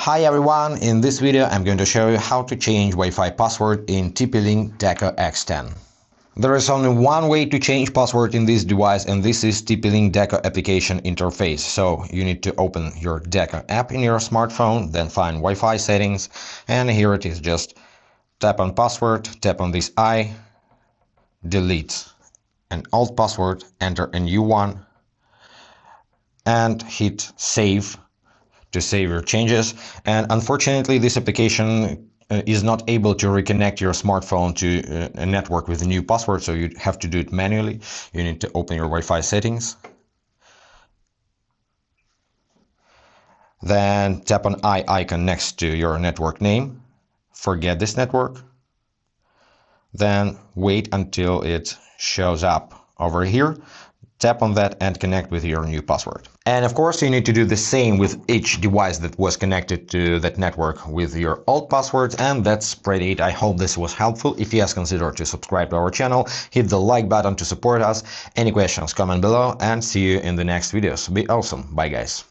Hi everyone, in this video I'm going to show you how to change Wi-Fi password in TP-Link Deco X10. There is only one way to change password in this device, and this is TP-Link Deco application interface. So you need to open your Deco app in your smartphone, then find Wi-Fi settings, and here it is. Just tap on password, tap on this I, delete an old password, enter a new one, and hit save to save your changes. And unfortunately this application is not able to reconnect your smartphone to a network with a new password, so you have to do it manually. You need to open your Wi-Fi settings, then tap on I icon next to your network name, forget this network, then wait until it shows up over here. Tap on that and connect with your new password. And of course you need to do the same with each device that was connected to that network with your old passwords. And that's pretty it. I hope this was helpful. If yes, consider to subscribe to our channel, hit the like button to support us. Any questions, comment below, and see you in the next videos. Be awesome. Bye guys.